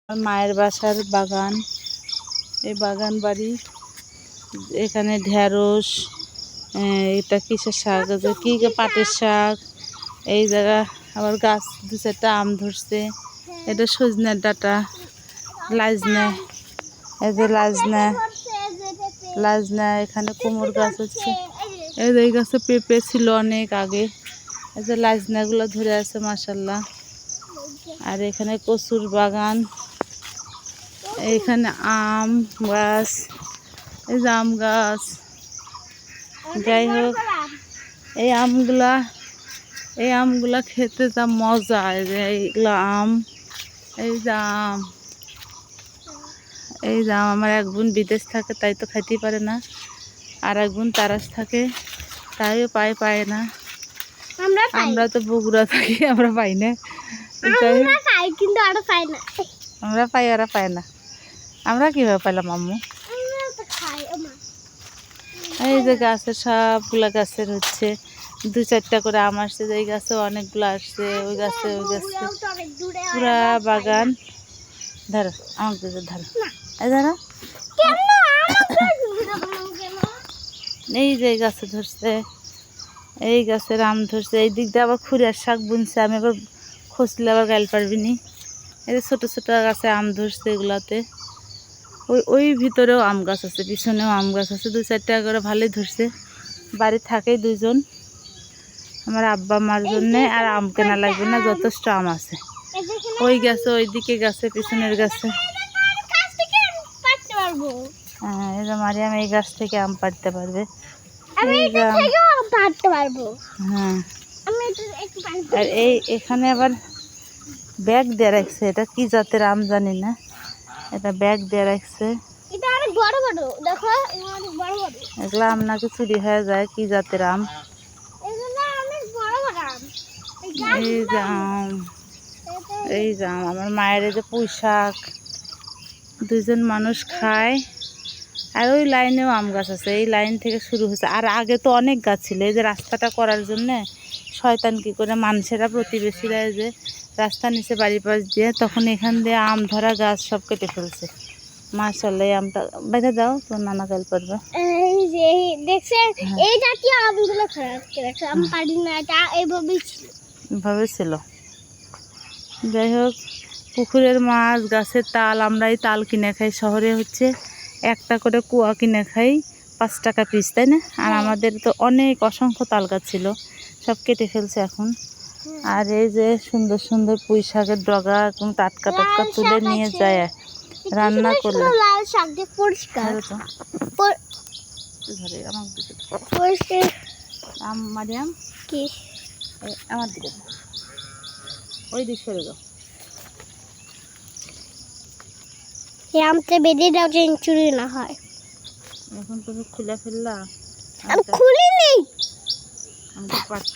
আমার মায়ের বাসার বাগান, এই বাগান বাড়ি। এখানে ঢেঁড়স, এটা কিসের শাক আছে, কি পাটের শাক। এই জায়গা আবার গাছ দু চারটা আম ধরছে। এটা সজনের ডাঁটা, লাজনা, এই যে লাজনা। এখানে কুমড় গাছ হচ্ছে। এই গাছে পেঁপে ছিল অনেক আগে। এই যে লাজনাগুলো ধরে আছে মাশাল্লাহ। আর এখানে কচুর বাগান, এইখানে আম গাছ, এই যে আম গাছ। যাই হোক, এই আমগুলা খেতে যা মজা। এই যে এইগুলো আম, এই যে আম, এই যে আম। আমার এক বোন বিদেশ থাকে, তাই তো খাইতেই পারে না। আর এক বোন তারাস থাকে, তাইও পায় না। আমরা তো বগুড়া থাকি, আমরা পাই না। আমরা পাই, ওরা পায় না। আমরা কিভাবে পাইলাম আম্মু? এই যে গাছের সবগুলা গাছের হচ্ছে দু চারটা করে আম আসছে। এই গাছে অনেকগুলো আসছে, ওই গাছে পুরা বাগান। ধরো আমাকে ধরো, এই ধরো। এই যে গাছে ধরছে, এই গাছের আম ধরছে। এই দিক দিয়ে আবার খুঁড়ার শাক বুনছে। আমি আবার খসলে আবার গাইল পারবি নি। এই যে ছোটো ছোটো গাছে আম ধরছে এগুলাতে। ওই ভিতরেও আম গাছ আছে, পিছনেও আম গাছ আছে। দু চারটা করে ভালোই ধরছে। বাড়ি থাকেই দুজন, আমার আব্বা মার জন্যে। আর আম কেনা লাগবে না, যথেষ্ট আম আছে। ওই গাছে, ওই দিকে গাছে, পিছনের গাছে। হ্যাঁ, এই যে মারিয়াম এই গাছ থেকে আম পাড়তে পারবে। হ্যাঁ, আর এখানে আবার ব্যাগ দিয়ে রাখছে। এটা কি জাতের আম জানি না, এটা ব্যাগ দিয়ে রাখছে। এগুলো আম নাকি চুরি হয়ে যায়, কি জাতের আম। এই যে আম, এই যে আম। আমার মায়ের এই যে পুঁই শাক, দুজন মানুষ খায়। আর ওই লাইনেও আম গাছ আছে, এই লাইন থেকে শুরু হয়েছে। আর আগে তো অনেক গাছ ছিল। এই যে রাস্তাটা করার জন্যে শয়তান কি করে মানুষেরা, প্রতিবেশীরা, এই যে রাস্তা নিচে বাড়ির পাশ দিয়ে, তখন এখান দিয়ে আম ধরা গাছ সব কেটে ফেলছে। মাশাআল্লাহ, এই আমটা বেঁধে দাও, তোর নানা গাল পড়বে। এই যে দেখছেন, এই জাতীয় আমগুলো খারাপ রাখছে। আম পারি না, এটা এইভাবে ছিল। যাই হোক, পুকুরের মাছ, গাছের তাল। আমরা এই তাল কিনে খাই। শহরে হচ্ছে একটা করে কুয়া কিনে খাই, 5 টাকা পিস, তাই না? আর আমাদের তো অনেক অসংখ্য তাল গাছ ছিল, সব কেটে ফেলছে এখন। আর এই যে সুন্দর সুন্দর পুঁই শাকের ডগা, একদম টাটকা টাটকা তুলে নিয়ে যায় রান্না করলে। মারিয়াম কি আমার দিকে, ওই দিক সরে যাও। আমটা বেঁধে দাও যে চুরি না হয়। এখন তুমি খুলে ফেললা। আমি খুলি নেই, আমি তো পারছি।